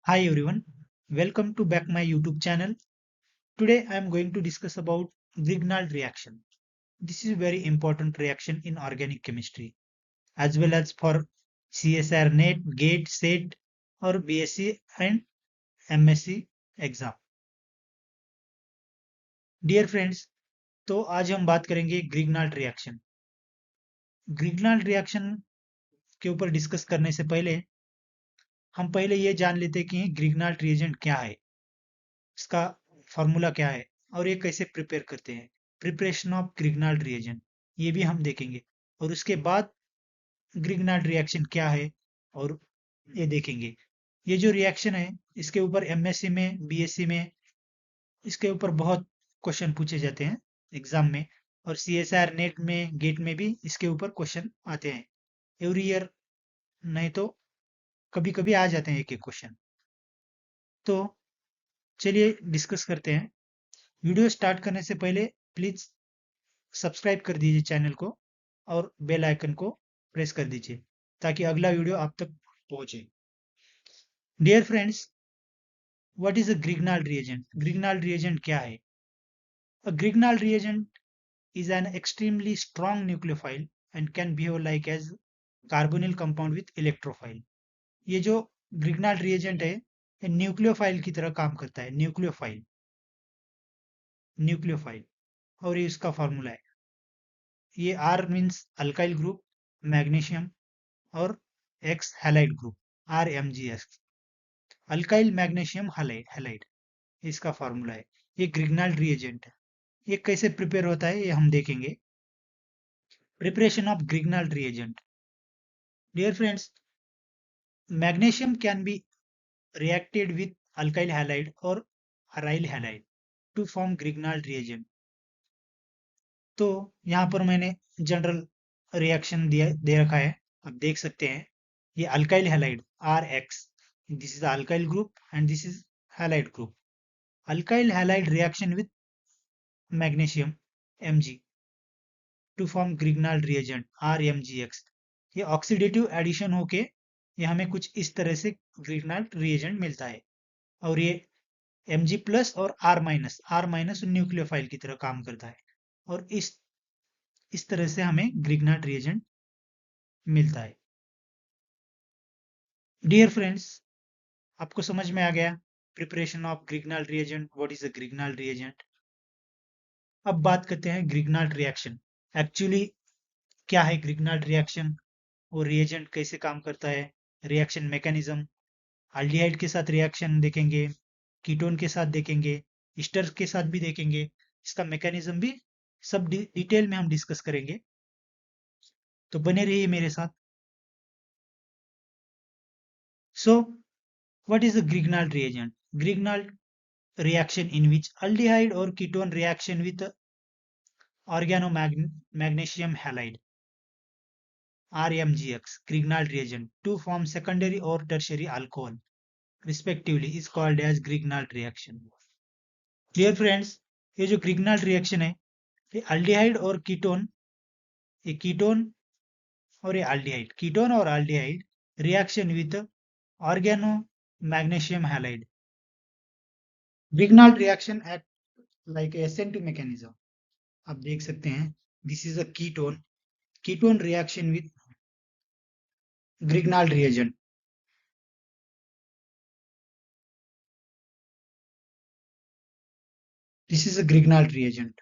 Hi everyone, welcome to back my YouTube channel. Today I am going to discuss about Grignard reaction. This is a very important reaction in organic chemistry as well as for CSR NET, GATE, SET और BSc and MSc exam. Dear friends, तो आज हम बात करेंगे ग्रिग्नाल्ड reaction. ग्रिग्नाल्ड reaction के ऊपर discuss करने से पहले हम पहले ये जान लेते हैं कि ग्रिग्नाल्ड रिएजेंट क्या है, इसका फॉर्मूला क्या है और ये कैसे प्रिपेयर करते हैं. प्रिपरेशन ऑफ ग्रिग्नाल्ड रिएजेंट ये भी हम देखेंगे और उसके बाद ग्रिग्नाल्ड रिएक्शन क्या है और ये देखेंगे. ये जो रिएक्शन है इसके ऊपर एमएससी में, बीएससी में इसके ऊपर बहुत क्वेश्चन पूछे जाते हैं एग्जाम में, और सीएसआर नेट में, गेट में भी इसके ऊपर क्वेश्चन आते हैं एवरी ईयर, नहीं तो कभी कभी आ जाते हैं एक एक क्वेश्चन. तो चलिए डिस्कस करते हैं. वीडियो स्टार्ट करने से पहले प्लीज सब्सक्राइब कर दीजिए चैनल को और बेल आइकन को प्रेस कर दीजिए ताकि अगला वीडियो आप तक पहुंचे. Dear friends, what is a Grignard reagent? Grignard reagent क्या है? A Grignard reagent is an extremely strong nucleophile and can behave like as carbonyl compound with electrophile. ये जो ग्रिग्नाल्ड रिएजेंट है ये न्यूक्लियोफाइल की तरह काम करता है. न्यूक्लियोफाइल, न्यूक्लियोफाइल, और ये इसका फॉर्मूला है. ये R means alkyl group, magnesium, और X halide group, RMgX, alkyl magnesium halide, इसका फॉर्मूला है. ये ग्रिग्नाल्ड रिएजेंट है. ये कैसे प्रिपेयर होता है ये हम देखेंगे. Preparation of Grignard reagent. Dear friends, magnesium can be reacted with alkyl halide or aryl halide to form Grignard reagent. तो यहाँ पर मैंने जनरल रिएक्शन दिया दे रखा है, आप देख सकते हैं. ये alkyl halide RX, this is alkyl group and this is halide group. Alkyl halide reaction with magnesium Mg to form Grignard reagent RMgX. ये ऑक्सीडेटिव एडिशन होके ये हमें कुछ इस तरह से ग्रिग्नाल्ड रिएजेंट मिलता है. और ये Mg प्लस और R माइनस न्यूक्लियोफाइल की तरह काम करता है और इस तरह से हमें ग्रिग्नाल्ड रिएजेंट मिलता है. डियर फ्रेंड्स, आपको समझ में आ गया preparation of Grignard reagent, what is a Grignard reagent. अब बात करते हैं ग्रिग्नाल्ड रिएक्शन. एक्चुअली क्या है ग्रिग्नाल्ड रिएक्शन और रिएजेंट कैसे काम करता है, रिएक्शन मैकेनिज्म. अल्डिहाइड के साथ रिएक्शन देखेंगे, कीटोन के साथ देखेंगे, ईस्टर के साथ भी देखेंगे. इसका मैकेनिज्म भी सब डिटेल में हम डिस्कस करेंगे, तो बने रहिए मेरे साथ. So what is the Grignard reagent? Grignard reaction in which aldehyde or ketone reaction with organomagnesium halide RMgX, Grignard reagent, to form secondary or tertiary alcohol respectively is called as Grignard reaction. Dear friends, ये जो Grignard reaction है ये aldehyde और ketone, ये ketone और ये aldehyde, ketone और aldehyde reaction with organomagnesium halide. Grignard reaction act like a SN2 mechanism. आप देख सकते हैं, this is a ketone reaction with Grignard reagent. This is a Grignard reagent.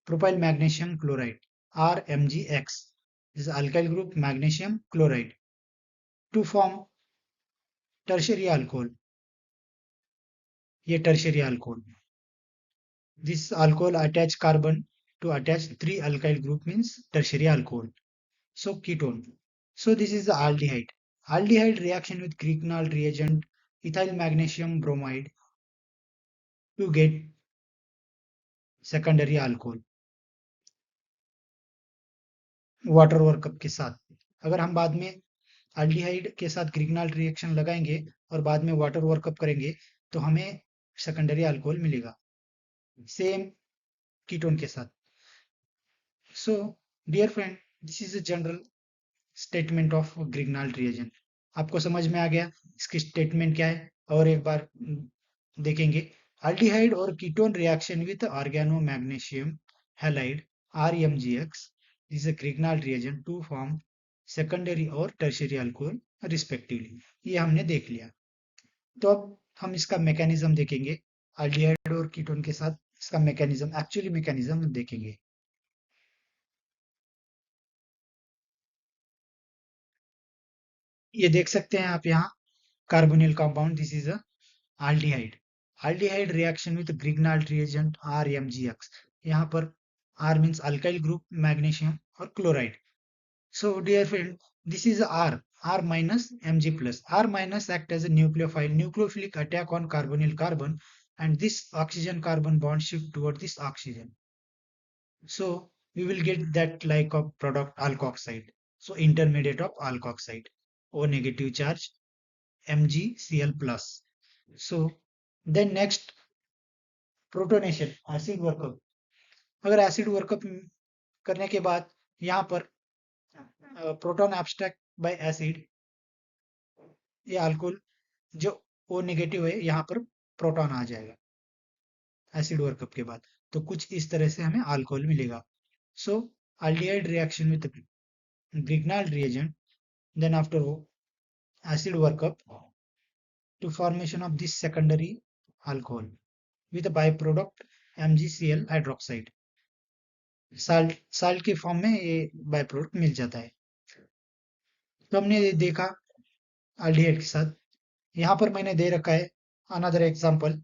Propyl magnesium chloride, RMgX. This is alkyl group magnesium chloride to form tertiary alcohol. ये tertiary alcohol. This alcohol attach carbon to attach 3 alkyl group means tertiary alcohol. So ketone. So this is the aldehyde. Aldehyde reaction with Grignard reagent ethyl magnesium bromide to get secondary alcohol. Water workup के साथ. अगर हम बाद में aldehyde के साथ ग्रिग्नाल्ड reaction लगाएंगे और बाद में वाटर वर्कअप करेंगे तो हमें सेकेंडरी अल्कोहल मिलेगा, सेम कीटोन के साथ. So dear friend, this is a general statement of Grignard reagent. आपको समझ में आ गया इसकी स्टेटमेंट क्या है? और एक बार देखेंगे। अल्डिहाइड और ketone reaction with organomagnesium halide RMgx is a Grignard reagent to form secondary और tertiary alcohol respectively। ये हमने देख लिया। तो अब हम इसका मैकेनिज्म देखेंगे। अल्डिहाइड और कीटोन के साथ इसका मैकेनिज्म, एक्चुअली मैकेनिज्म देखेंगे। ये देख सकते हैं आप यहाँ carbonyl compound, this is a aldehyde। aldehyde reaction with Grignard reagent RMgx। यहाँ पर R means alkyl group, magnesium और chloride। So dear friend, this is R, R minus Mg plus। R minus act as a nucleophile, nucleophilic attack on carbonyl carbon, and this oxygen carbon bond shift toward this oxygen. So we will get that like of product alkoxide. So intermediate of alkoxide, O negative charge, MgCl plus। So then next protonation, acid workup. अगर acid workup करने के बाद यहाँ पर proton abstract bye acid, ये alcohol जो O negative है यहाँ पर प्रोटॉन आ जाएगा एसिड वर्कअप के बाद। तो कुछ इस तरह से हमें अल्कोहल मिलेगा। सो aldehyde reaction with Grignard reagent, then after acid workup to formation of this secondary alcohol with a byproduct MgCl hydroxide। Salt के फॉर्म में ये बाय प्रोडक्ट मिल जाता है। तो हमने देखा अल्डिहाइड के साथ। यहाँ पर मैंने दे रखा है अनदर एग्जांपल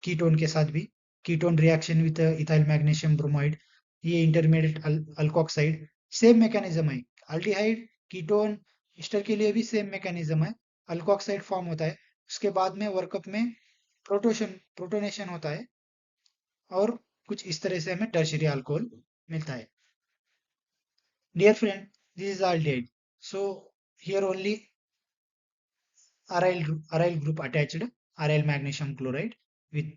कीटोन के साथ भी। Ketone reaction with ethyl magnesium bromide, ये इंटरमीडिएट अल्कोक्साइड। सेम मैकेनिज्म है, अल्डिहाइड कीटोन एस्टर के लिए भी सेम मैकेनिज्म है। अल्कोक्साइड फॉर्म होता है, उसके बाद में वर्कअप में प्रोटोनेशन होता है, और कुछ इस तरह से हमें टर्शियरी अल्कोहल मिलता है। Dear friend, this is aldehyde. So here only aryl group attached, aryl magnesium chloride with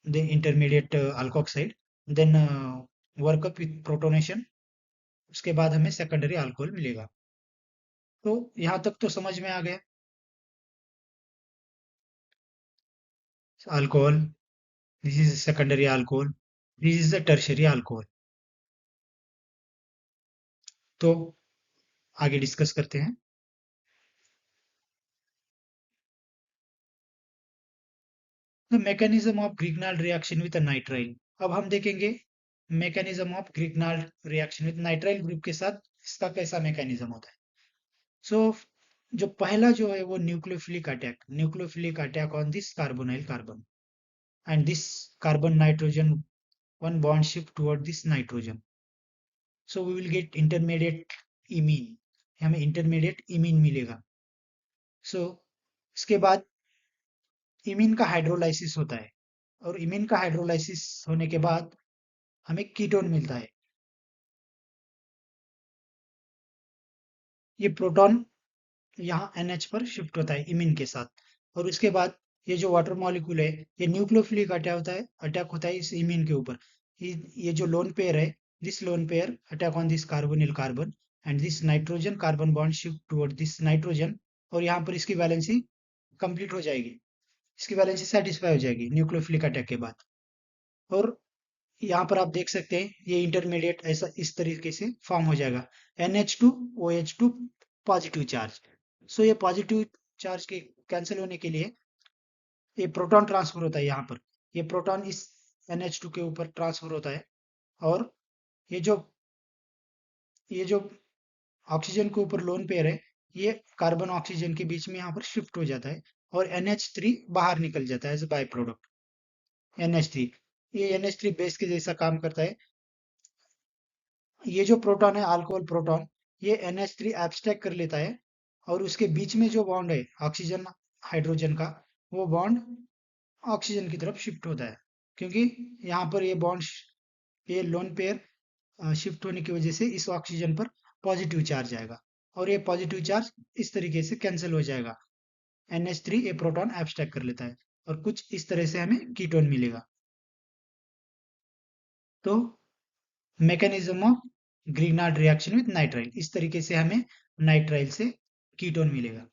the intermediate alkoxide, then work up with protonation। उसके बाद हमें सेकेंडरी अल्कोहल मिलेगा। तो यहाँ तक तो समझ में आ गया। Alcohol, this is secondary alcohol, this is the tertiary alcohol. तो आगे डिस्कस करते हैं। The mechanism of Grignard reaction with nitrile. अब हम देखेंगे mechanism of Grignard reaction with nitrile group के साथ इसका कैसा मैकेनिज्म होता है। सो जो पहला जो है वो nucleophilic attack on this carbonyl carbon, and this carbon nitrogen one bond shift toward this nitrogen. So we will get intermediate imine, हमें इंटरमीडिएट इमीन मिलेगा। सो इसके बाद इमीन का हाइड्रोलाइसिस होता है, और इमीन का हाइड्रोलाइसिस होने के बाद हमें कीटोन मिलता है। ये प्रोटॉन यहाँ NH पर शिफ्ट होता है इमीन के साथ, और उसके बाद ये जो वाटर मॉलिक्यूल है ये न्यूक्लियोफिलिक अटैक होता है इस इमीन के ऊपर। ये जो लोन पेयर है, this lone pair attack on this carbonyl carbon, and this nitrogen carbon bond shift toward this nitrogen, और यहाँ पर इसकी वैलेंसी कंप्लीट हो जाएगी, इसकी वैलेंसी सेटिस्फाई हो जाएगी न्यूक्लियोफिलिक अटैक के बाद। और यहाँ पर आप देख सकते हैं ये इंटरमीडिएट ऐसा इस तरीके से फॉर्म हो जाएगा, NH2 OH2 पॉजिटिव चार्ज। सो ये पॉजिटिव चार्ज के कैंसिल होने के लिए ये प्रोटॉन ट्रांसफर होता है। यहाँ पर ये प्रोटॉन इस NH2 के ऊपर ट्रांसफर होता है, और ये जो ये जो ऑक्सीजन के ऊपर लोन पेयर है, ये कार्बन ऑक्सीजन के बीच में यहाँ पर शिफ्ट हो जाता है, और NH3 बाहर निकल जाता है एज बाय प्रोडक्ट NH3। ये NH3 बेस के जैसा काम करता है। ये जो प्रोटॉन है अल्कोहल प्रोटॉन, ये NH3 एब्स्ट्रैक्ट कर लेता है, और उसके बीच में जो बॉन्ड है ऑक्सीजन हाइड्रोजन का, वो बॉन्ड ऑक्सीजन की तरफ शिफ्ट होता है, क्योंकि यहाँ पर ये बॉन्ड, ये लोन पेयर शिफ्ट होने की वजह से इस ऑक्सीजन पर पॉजिटिव चार्ज आएगा, और ये पॉजिटिव चार्ज इस तरीके से कैंसिल हो जाएगा। NH3 ये प्रोटॉन एब्स्ट्रैक्ट कर लेता है, और कुछ इस तरह से हमें कीटोन मिलेगा। तो mechanism of Grignard reaction with nitrile, इस तरीके से हमें नाइट्राइल से कीटोन मिलेगा।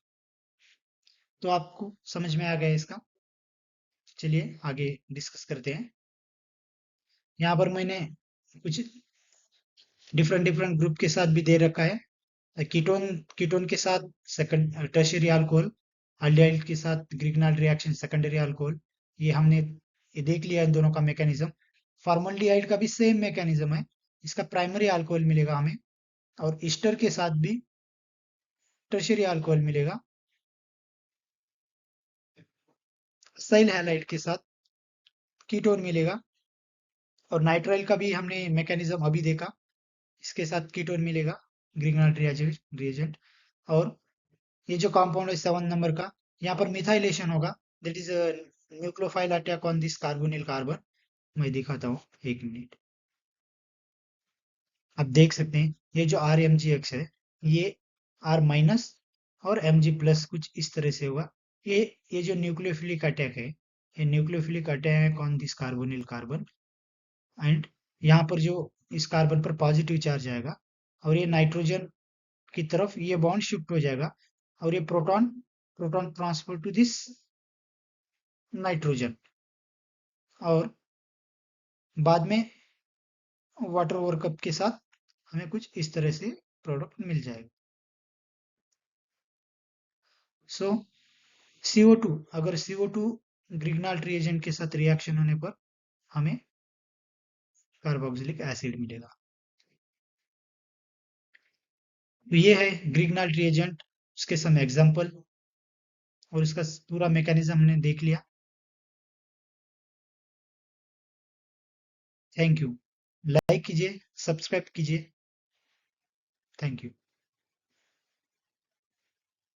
तो आपको समझ में आ गया इसका। चलिए आगे डिस्कस करते हैं। यहाँ पर मैंने कुछ डिफरेंट डिफरेंट ग्रुप के साथ भी दे रखा है। कीटोन कीटोन के साथ सेकंड टर्शियरी अल्कोहल, एल्डिहाइड के साथ ग्रिग्नाल्ड रिएक्शन सेकेंडरी अल्कोहल। ये हमने ये देख लिया इन दोनों का मैकेनिज्म। फॉर्मल्डिहाइड का भी सेम मैकेनिज्म है। इसका प्राइमरी अल्कोहल मिलेगा हमें, और ईस्टर के साथ भी टर्शियरी अल्कोहल मिलेगा। साइल हैलाइड के साथ कीटोन मिलेगा, और नाइट्राइल का भी हमने मैकेनिज्म अभी देखा। इसके साथ कीटोन मिलेगा, ग्रिग्नाल्ड रिएजेंट। और ये जो कंपाउंड है 7 नंबर का, यहाँ पर मिथाइलेशन होगा। That is nucleophile attack on this carbonyl carbon. मैं दिखाता हूँ, 1 मिनट। आप देख सकते हैं ये जो RMgX है, ये R- और Mg+ कुछ इस तरह से होगा। ये जो न्यूक्लियोफिलिक अटैक है, ये nucleophilic attack on this carbonyl carbon. And यहाँ पर जो इस कार्बन पर पॉजिटिव चार्ज आएगा, और ये नाइट्रोजन की तरफ ये बॉन्ड शिफ्ट हो जाएगा, और ये proton proton transfer to this nitrogen, और बाद में वाटर ओवर कप के साथ हमें कुछ इस तरह से प्रोडक्ट मिल जाएगा। सो CO2, अगर CO2 ग्रिग्नाल्ड रिएजेंट के साथ रिएक्शन होने पर हमें कार्बोक्सिलिक एसिड मिलेगा। तो ये है ग्रिग्नाल्ड रिएजेंट, उसके सम एग्जांपल, और इसका पूरा मैकेनिज्म हमने देख लिया। Thank you. लाइक कीजिए, सब्सक्राइब कीजिए। Thank you.